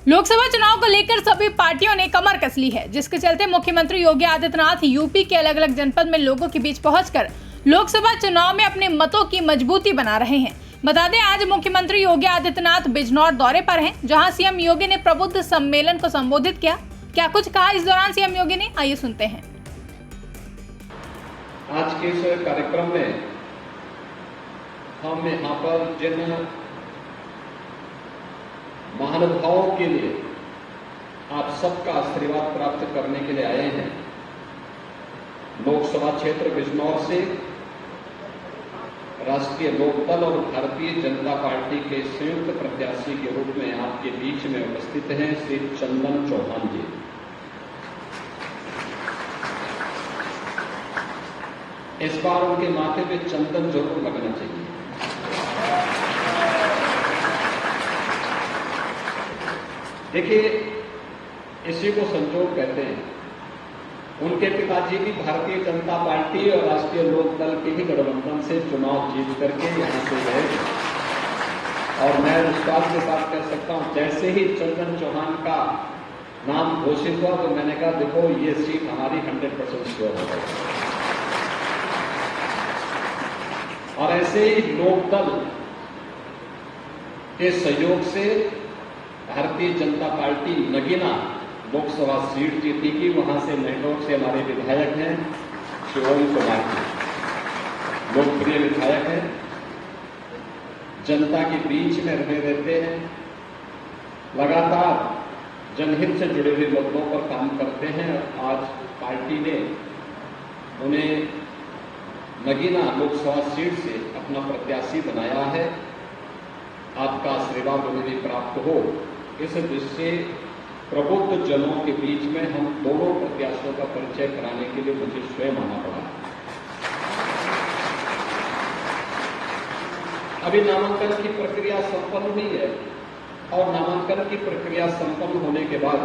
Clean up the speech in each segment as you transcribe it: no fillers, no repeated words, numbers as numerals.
लोकसभा चुनाव को लेकर सभी पार्टियों ने कमर कस ली है, जिसके चलते मुख्यमंत्री योगी आदित्यनाथ यूपी के अलग अलग जनपद में लोगों के बीच पहुंचकर लोकसभा चुनाव में अपने मतों की मजबूती बना रहे हैं। बता दें, आज मुख्यमंत्री योगी आदित्यनाथ बिजनौर दौरे पर हैं, जहां सीएम योगी ने प्रबुद्ध सम्मेलन को संबोधित किया। क्या कुछ कहा इस दौरान सीएम योगी ने, आइए सुनते हैं। आज के इस कार्यक्रम में हम यहाँ पर जिन महानुभावों के लिए आप सबका आशीर्वाद प्राप्त करने के लिए आए हैं, लोकसभा क्षेत्र बिजनौर से राष्ट्रीय लोकदल और भारतीय जनता पार्टी के संयुक्त प्रत्याशी के रूप में आपके बीच में उपस्थित हैं श्री चंदन चौहान जी। इस बार उनके माथे पे चंदन जरूर लगना चाहिए। देखिए, इसी को संजोग कहते हैं। उनके पिताजी भी भारतीय जनता पार्टी और राष्ट्रीय लोकदल के ही गठबंधन से चुनाव जीत करके यहां से गए और मैं विश्वास के साथ कह सकता हूं, जैसे ही चंदन चौहान का नाम घोषित हुआ तो मैंने कहा, देखो ये सीट हमारी 100% श्योर हो गई। और ऐसे ही लोकदल के सहयोग से भारतीय जनता पार्टी नगीना लोकसभा सीट जीती की। वहां से नेटवर्क से हमारे विधायक हैं शिवम कुमार जी, लोकप्रिय विधायक हैं, जनता के बीच में रहे रहते हैं, लगातार जनहित से जुड़े हुए मुद्दों पर काम करते हैं। आज पार्टी ने उन्हें नगीना लोकसभा सीट से अपना प्रत्याशी बनाया है। आपका आशीर्वाद उन्हें प्राप्त हो, इस दृष्टि प्रबुद्ध जनों के बीच में हम दोनों प्रत्याशियों का परिचय कराने के लिए मुझे स्वयं आना पड़ा। अभी नामांकन की प्रक्रिया संपन्न हुई है और नामांकन की प्रक्रिया संपन्न होने के बाद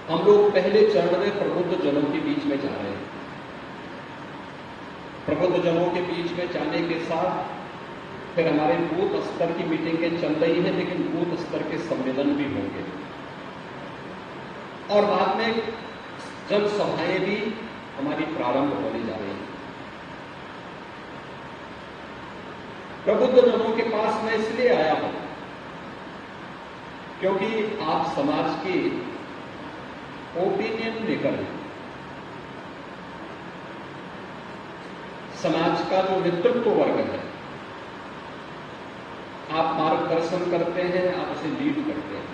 हम लोग पहले चरण में प्रबुद्ध जनों के बीच में जा रहे हैं। प्रबुद्ध जनों के बीच में जाने के साथ फिर हमारे बूथ स्तर की मीटिंगें चल रही हैं, लेकिन बूथ स्तर के सम्मेलन भी होंगे और बाद में जनसभाएं भी हमारी प्रारंभ होने जा रही हैं। प्रबुद्ध जनों के पास मैं इसलिए आया हूं क्योंकि आप समाज की ओपिनियन मेकर हैं। समाज का जो नेतृत्व वर्ग है, आप मार्गदर्शन करते हैं, आप उसे लीड करते हैं।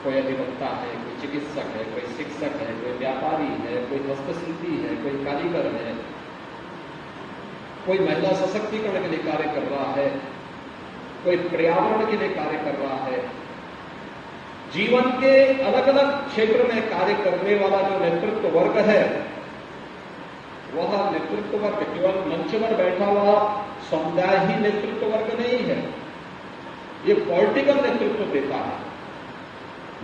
कोई अधिवक्ता है, कोई चिकित्सक है, कोई शिक्षक है, कोई व्यापारी है, कोई हस्तशिल्पी है, कोई कारीगर है, कोई महिला सशक्तिकरण के लिए कार्य कर रहा है, कोई पर्यावरण के लिए कार्य कर रहा है। जीवन के अलग अलग क्षेत्र में कार्य करने वाला जो नेतृत्व वर्ग है, वह नेतृत्व वर्ग केवल मंच पर बैठा हुआ समुदाय ही नेतृत्व वर्ग नहीं है। ये पॉलिटिकल नेतृत्व देता है,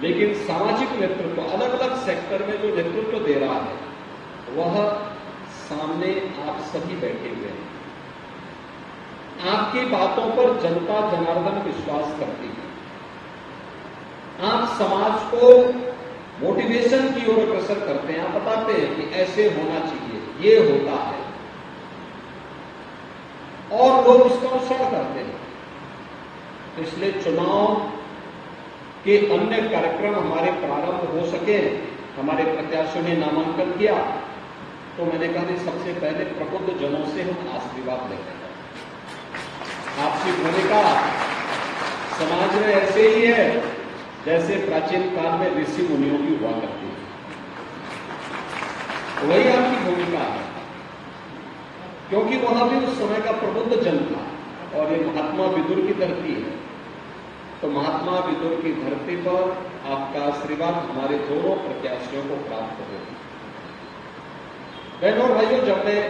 लेकिन सामाजिक नेतृत्व अलग अलग सेक्टर में जो नेतृत्व दे रहा है, वह सामने आप सभी बैठे हुए हैं। आपकी बातों पर जनता जनार्दन विश्वास करती है। आप समाज को मोटिवेशन की ओर अग्रसर करते हैं। आप बताते हैं कि ऐसे होना चाहिए, ये होता है, और लोग उसका अनुसरण करते हैं। इसलिए चुनाव के अन्य कार्यक्रम हमारे प्रारंभ हो सके। हमारे प्रत्याशियों ने नामांकन किया तो मैंने कहा कि सबसे पहले प्रबुद्ध जनों से हम आशीर्वाद लेते हैं। आपकी भूमिका समाज में ऐसे ही है जैसे प्राचीन काल में ऋषि मुनियों की हुआ करती है, वही आपकी भूमिका है, क्योंकि वहां भी उस समय का प्रबुद्ध जन था और ये महात्मा विदुर की धरती है। तो महात्मा विदुर की धरती पर आपका आशीर्वाद हमारे दोनों प्रत्याशियों को प्राप्त हो। बहनों और भाइयों, जब मैं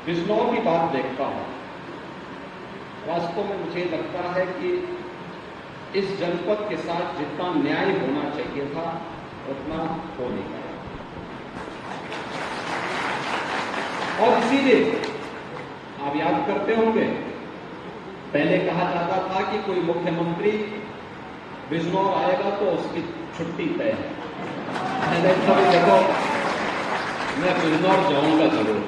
बिजनौर की बात देखता हूं, वास्तव में मुझे लगता है कि इस जनपद के साथ जितना न्याय होना चाहिए था उतना हो नहीं पाया। और इसीलिए आप याद करते होंगे, पहले कहा जाता था कि कोई मुख्यमंत्री बिजनौर आएगा तो उसकी छुट्टी तय है। मैंने कहा देखो मैं बिजनौर जाऊंगा जरूर,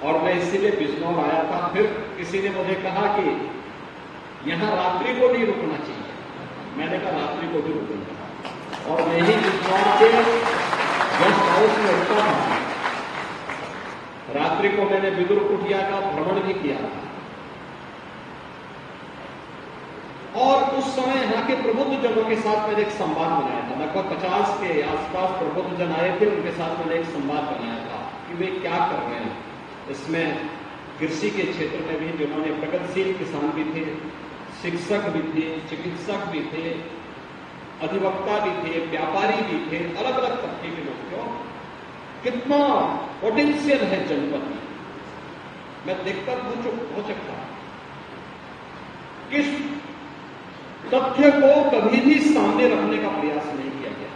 और मैं इसीलिए बिजनौर आया था। फिर किसी ने मुझे कहा कि यहां रात्रि को नहीं रुकना चाहिए। मैंने कहा रात्रि को भी रुकूंगा, और मैं ही बिजनौर के गेस्ट हाउस में रुकता था। रात्रि को मैंने विदुर कुटिया का भ्रमण भी किया था, और उस समय यहाँ के प्रबुद्ध जनों के साथ मैंने एक संवाद बनाया था। लगभग 50 के आसपास प्रबुद्ध जन आए थे, उनके साथ मैंने एक संवाद बनाया था कि वे क्या कर रहे हैं। इसमें कृषि के क्षेत्र में भी जिन्होंने प्रगतिशील किसान भी थे, शिक्षक भी थे, चिकित्सक भी थे, अधिवक्ता भी थे, व्यापारी भी थे, अलग अलग तबके के लोग थे। कितना पोटेंशियल है जनपद में, मैं देखकर हो सकता किस तथ्य को कभी भी सामने रखने का प्रयास नहीं किया गया।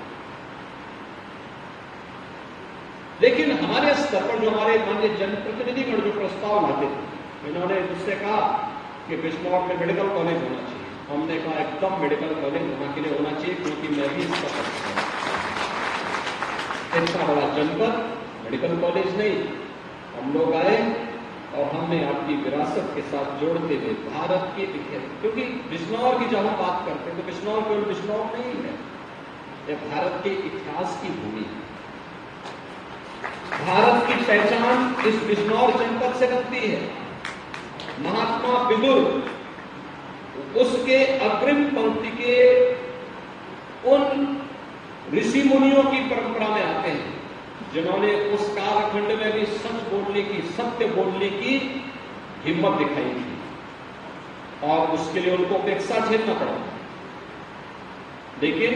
लेकिन हमारे स्तर पर जो हमारे माननीय जनप्रतिनिधिगण जो प्रस्ताव लाते थे, इन्होंने मुझसे कहा कि बिजनौर में मेडिकल कॉलेज होना चाहिए। हमने कहा एकदम मेडिकल कॉलेज वहां के लिए होना चाहिए, क्योंकि मैं भी इसका पक्ष हूं। इतना बड़ा जनपद, मेडिकल कॉलेज नहीं। हम लोग आए और हमने आपकी विरासत के साथ जोड़ते हुए भारत के इतिहास, क्योंकि बिजनौर की जब हम बात करते हैं तो बिजनौर केवल बिजनौर नहीं है, यह भारत के इतिहास की भूमि है। भारत की पहचान इस बिजनौर जनपद से बनती है। महात्मा विदुर उसके अग्रिम पंक्ति के उन ऋषि मुनियों की परंपरा में आते हैं, जिन्होंने उस कालखंड में भी सच बोलने की, सत्य बोलने की हिम्मत दिखाई थी, और उसके लिए उनको उपेक्षा झेलना पड़ा, लेकिन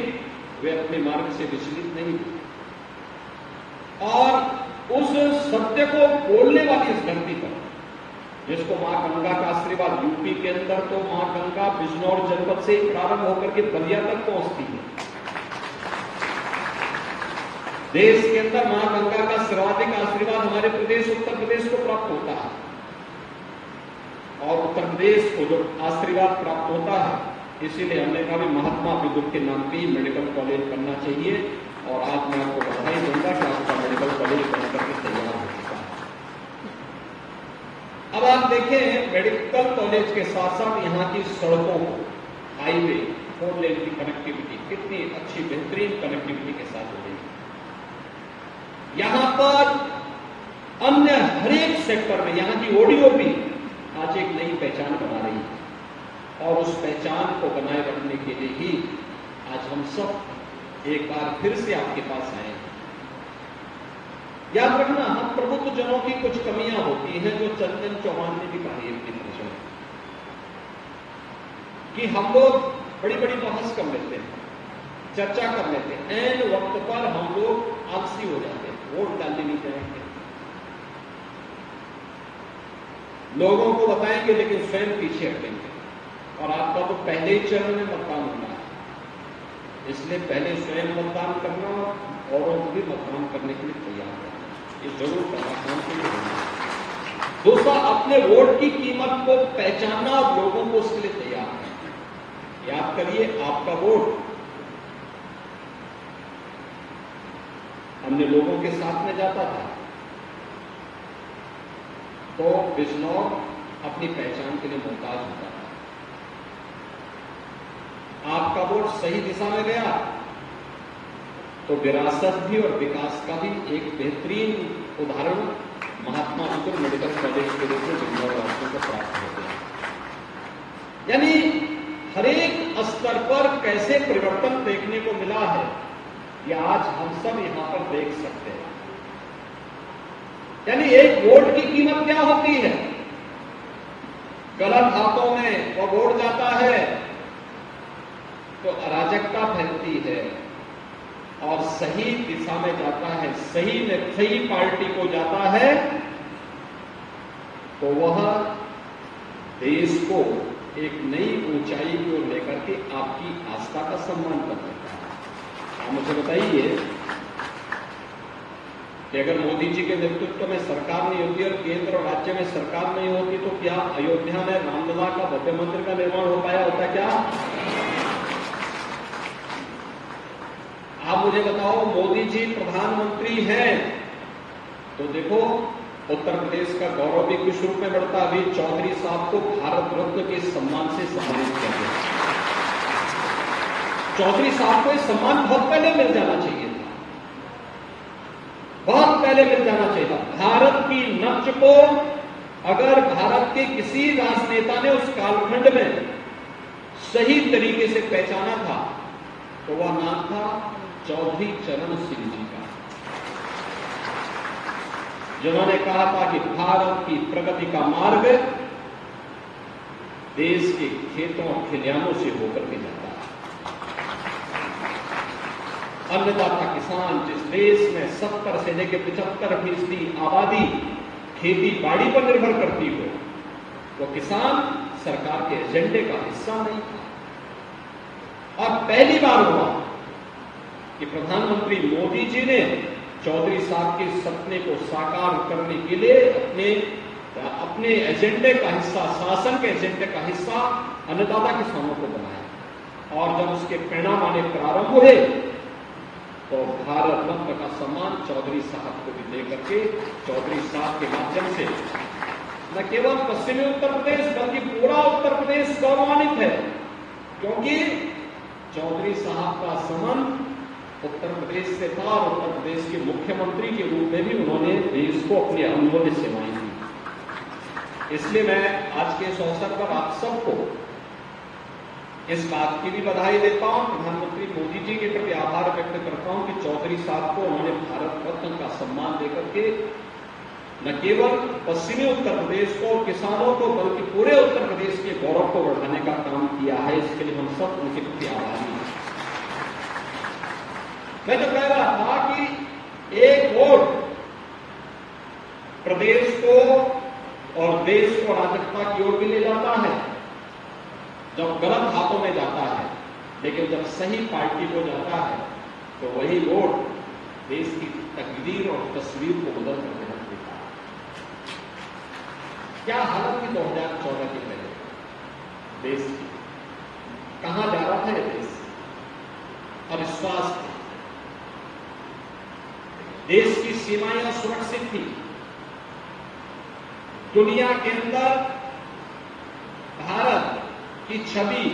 वे अपने मार्ग से विचलित नहीं थे। और उस सत्य को बोलने वाली इस धरती पर, जिसको मां गंगा का आशीर्वाद, यूपी के अंदर तो मां गंगा बिजनौर जनपद से प्रारंभ होकर के बलिया तक पहुंचती है। देश के अंदर मां गंगा का सर्वाधिक आशीर्वाद हमारे प्रदेश उत्तर प्रदेश को प्राप्त होता है, और उत्तर प्रदेश को जो आशीर्वाद प्राप्त होता है, इसीलिए हमने कहा भी महात्मा विदुर के नाम पे मेडिकल कॉलेज बनना चाहिए। और आज मैं आपको बधाई दूंगा कि आपका मेडिकल कॉलेज बनकर के तैयार हो चुका है। अब आप देखें, मेडिकल कॉलेज के साथ साथ यहाँ की सड़कों को, हाईवे, 4 लेन की कनेक्टिविटी कितनी अच्छी बेहतरीन कनेक्टिविटी के साथ हो रही है। यहां पर अन्य हरेक सेक्टर में यहां की ओडीओपी आज एक नई पहचान बना रही है, और उस पहचान को बनाए रखने के लिए ही आज हम सब एक बार फिर से आपके पास आए हैं। याद रखना, हम प्रबुद्ध जनों की कुछ कमियां होती हैं, जो चंदन चौहान ने भी कही अपनी भाषण में, कि हम लोग बड़ी बड़ी बहस कर लेते हैं, चर्चा कर लेते हैं, ऐन वक्त पर हम लोग आलसी हो जाते हैं, वोट डालने नहीं जाएंगे, लोगों को बताएंगे लेकिन स्वयं पीछे हटेंगे। और आपका तो पहले ही चरण में मतदान होना है, इसलिए पहले स्वयं मतदान करना और औरों को भी मतदान करने के लिए तैयार करना, ये जरूर करना के लिए होना। दूसरा, अपने वोट की कीमत को पहचानना और लोगों को उसके लिए तैयार करना। याद करिए, आपका वोट अन्य लोगों के साथ में जाता था, तो बिजनौर अपनी पहचान के लिए मोहताज होता था। आपका वोट सही दिशा में गया तो विरासत भी और विकास का भी एक बेहतरीन उदाहरण महात्मा विदुर मेडिकल कॉलेज के रूप में बिजनौर वासियों को प्राप्त हो गया। यानी हरेक स्तर पर कैसे परिवर्तन देखने को मिला है, यह आज हम सब यहां पर देख सकते हैं। यानी एक वोट की कीमत क्या होती है? गलत हाथों में वो वोट जाता है तो अराजकता फैलती है, और सही दिशा में जाता है, सही पार्टी को जाता है तो वह देश को एक नई ऊंचाई की ओर लेकर के आपकी आस्था का सम्मान कर सकता है। आप मुझे बताइए कि अगर मोदी जी के नेतृत्व में सरकार नहीं होती और केंद्र और राज्य में सरकार नहीं होती, तो क्या अयोध्या में रामलला का भव्य मंदिर का निर्माण हो पाया होता? क्या मुझे बताओ, मोदी जी प्रधानमंत्री हैं तो देखो उत्तर प्रदेश का गौरव भी किस रूप में बढ़ता। अभी चौधरी साहब को भारत रत्न के सम्मान से सम्मानित किया गया। चौधरी साहब को यह सम्मान बहुत पहले मिल जाना चाहिए था, बहुत पहले मिल जाना चाहिए था। भारत की नब्ज को अगर भारत के किसी राजनेता ने उस कालखंड में सही तरीके से पहचाना था तो वह नाम था चौधरी चरण सिंह जी का, जिन्होंने कहा था कि भारत की प्रगति का मार्ग देश के खेतों और खलिहानों से होकर के जाता है। अन्नदाता किसान, जिस देश में 70 से लेकर 75% आबादी खेती बाड़ी पर निर्भर करती हो, वो किसान सरकार के एजेंडे का हिस्सा नहीं था। और पहली बार हुआ कि प्रधानमंत्री मोदी जी ने चौधरी साहब के सपने को साकार करने के लिए अपने एजेंडे का हिस्सा, शासन के एजेंडे का हिस्सा अन्नदाता किसानों को बनाया। और जब उसके परिणाम आने प्रारंभ हुए तो भारत रत्न का सम्मान चौधरी साहब को भी देकर के चौधरी साहब के माध्यम से न केवल पश्चिमी उत्तर प्रदेश बल्कि पूरा उत्तर प्रदेश गौरवान्वित है, क्योंकि चौधरी साहब का संबंध उत्तर प्रदेश से था और उत्तर प्रदेश के मुख्यमंत्री के रूप में भी उन्होंने देश को अपनी अमूल्य सेवाएं दी। इसलिए मैं आज के इस अवसर पर आप सबको इस बात की भी बधाई देता हूं, प्रधानमंत्री मोदी जी के प्रति आभार व्यक्त करता हूं कि चौधरी साहब को उन्होंने भारत रत्न का सम्मान देकर के न केवल पश्चिमी उत्तर प्रदेश को, किसानों को, बल्कि पूरे उत्तर प्रदेश के गौरव को बढ़ाने का काम किया है। इसके लिए हम सब उनके प्रति आभारी हैं। मैं तो कह रहा था कि एक वोट प्रदेश को और देश को अराजकता की ओर भी ले जाता है जब गलत हाथों में जाता है, लेकिन जब सही पार्टी को जाता है तो वही वोट देश की तकदीर और तस्वीर को बदल कर देता है। क्या हालत थी 2014 के पहले देश की? कहां जा रहा था ये देश? अविश्वास था। देश की सीमाएं सुरक्षित थी। दुनिया के अंदर भारत की छवि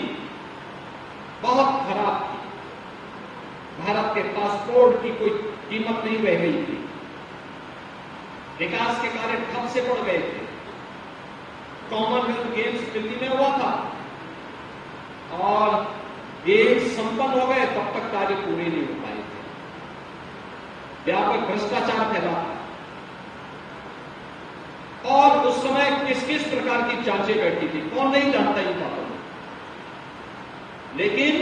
बहुत खराब थी। भारत के पासपोर्ट की कोई कीमत नहीं रह गई थी। विकास के कार्य ठप से पड़ गए थे। कॉमनवेल्थ गेम्स दिल्ली में हुआ था और गेम्स संपन्न हो गए, तब तक कार्य पूरे नहीं हो पाए थे। व्यापक भ्रष्टाचार फैला था और उस समय किस किस प्रकार की जांचें बैठी थी, कौन नहीं जानता इन बातों को। लेकिन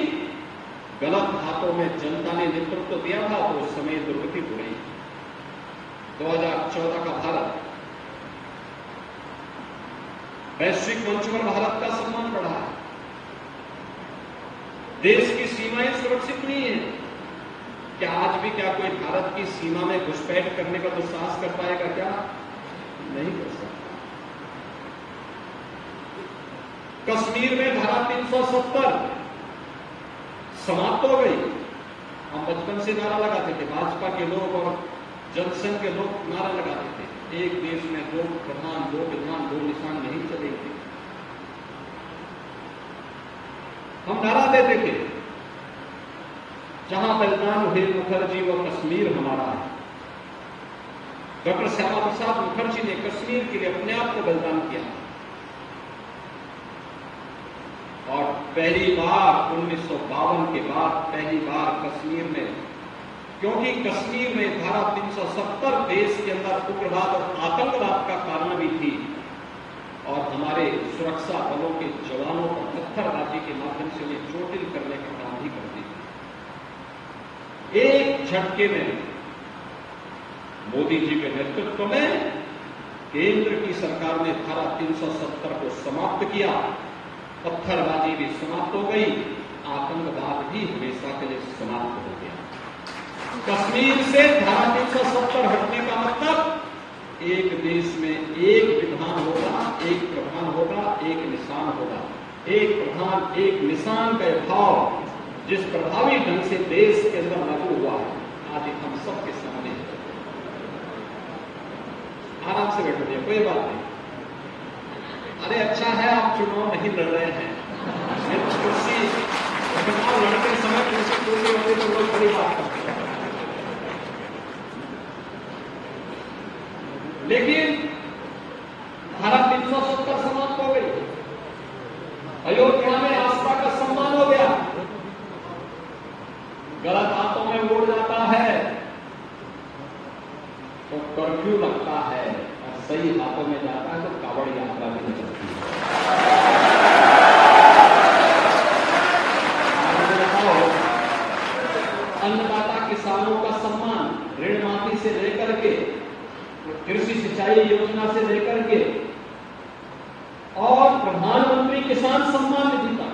गलत हाथों में जनता ने नेतृत्व दिया था तो उस समय दुर्गति हो गई। 2014 का भारत वैश्विक मंच पर भारत का सम्मान बढ़ा है। देश की सीमाएं सुरक्षित नहीं है। क्या आज भी क्या कोई भारत की सीमा में घुसपैठ करने का दुस्साहस कर पाएगा? क्या नहीं कर सकता। कश्मीर में धारा 370 समाप्त हो गई। हम बचपन से नारा लगाते थे, भाजपा के लोग और जनसंघ के लोग नारा लगाते थे, एक देश में दो प्रधान, दो विधान, दो निशान नहीं चलेंगे। हम नारा देते थे, जहां बलिदान हुए मुखर्जी वो कश्मीर हमारा है। डॉक्टर श्यामा प्रसाद मुखर्जी ने कश्मीर के लिए अपने आप को बलिदान किया और पहली बार 1952 के बाद पहली बार कश्मीर में, क्योंकि कश्मीर में धारा 370 देश के अंदर उग्रवाद और आतंकवाद का कारण भी थी और हमारे सुरक्षा बलों के जवानों को पत्थरबाजी के माध्यम से उन्हें चोटिल करने का काम भी करती थी। एक झटके में मोदी जी के नेतृत्व में केंद्र की सरकार ने धारा 370 को समाप्त किया, पत्थरबाजी भी समाप्त हो गई, आतंकवाद भी हमेशा के लिए समाप्त हो गया। कश्मीर से धारा 370 हटने का मतलब एक देश में एक विधान होगा, एक प्रधान होगा, एक निशान होगा। एक प्रधान एक निशान का भाव जिस प्रभावी ढंग से देश के अंदर लागू हुआ है, आज एक हम सबके सामने है। आराम से बैठ जाइए, कोई बात नहीं। अरे अच्छा है आप चुनाव नहीं लड़ रहे हैं, कुर्सी चुनाव लड़ते समय कुर्सी पूरी होती तो लोग बड़ी बात करते हैं। लेकिन धारा 370 समाप्त हो गई, अयोध्या में आस्था का सम्मान हो गया। गलत हाथों में वोट जाता है तो कर्फ्यू लगता है, और सही हाथों में जाता है तो कावड़ यात्रा भी निकलती है। अन्नदाता किसानों का सम्मान, ऋण माफी से लेकर के कृषि सिंचाई योजना से लेकर के और प्रधानमंत्री किसान सम्मान निधि का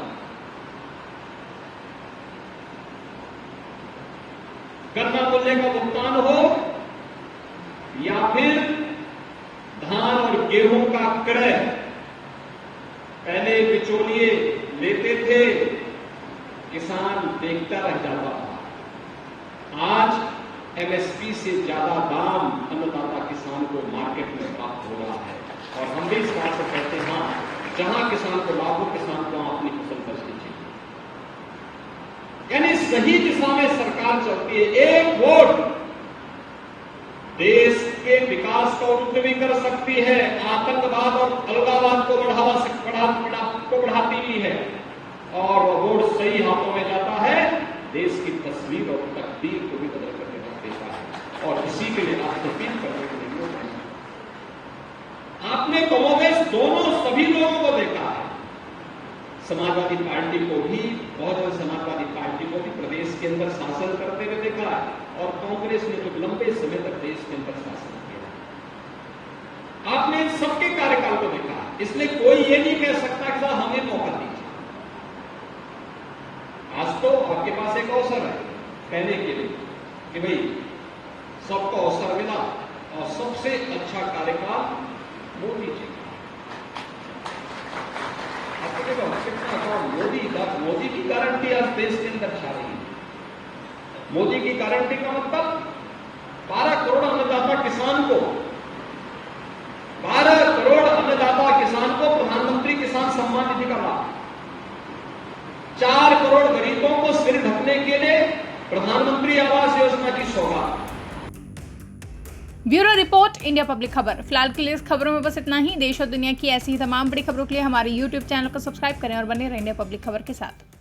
गन्ना मूल्य का भुगतान हो या फिर धान और गेहूं का क्रय, पहले बिचौलिए लेते थे, किसान देखता रह जाता था। आज एमएसपी से ज्यादा दाम अन्नदाता किसान को मार्केट में प्राप्त हो रहा है, और हम भी इस बात से कहते हैं जहां किसान को लाभ हो, किसान को अपनी फसल कर लीजिए। यानी सही दिशा में सरकार चलती है। एक वोट देश के विकास का उत्तर भी कर सकती है, आतंकवाद और अलगाववाद को बढ़ाती भी है, और वो वोट सही हाथों में जाता है, देश की तस्वीर और तकदीर को भी बदल करके रख देता है। और इसी के लिए आप अपील करने के लिए आपने कमोबेश दोनों सभी लोगों को देखा है। समाजवादी पार्टी को भी, बहुजन समाजवादी पार्टी को भी प्रदेश के अंदर शासन करते हुए देखा है, और कांग्रेस ने तो लंबे समय तक देश के अंदर शासन किया। आपने सबके कार्यकाल को देखा है, इसलिए कोई ये नहीं कह सकता कि साहब हमें मौका दीजिए। आज तो आपके पास एक अवसर है कहने के लिए कि भाई सबको अवसर मिला, और सबसे अच्छा कार्यकाल मोदी जी का। मोदी की गारंटी आज देश के अंदर छा रही है। मोदी की गारंटी का मतलब 12 करोड़ अन्नदाता किसान को, 12 करोड़ अन्नदाता किसान को प्रधानमंत्री किसान सम्मान निधि का लाभ, 4 करोड़ गरीबों को सिर ढकने के लिए प्रधानमंत्री आवास योजना की सौगात। ब्यूरो रिपोर्ट, इंडिया पब्लिक खबर। फिलहाल के लिए इस खबरों में बस इतना ही। देश और दुनिया की ऐसी ही तमाम बड़ी खबरों के लिए हमारे YouTube चैनल को सब्सक्राइब करें और बने रहें इंडिया पब्लिक खबर के साथ।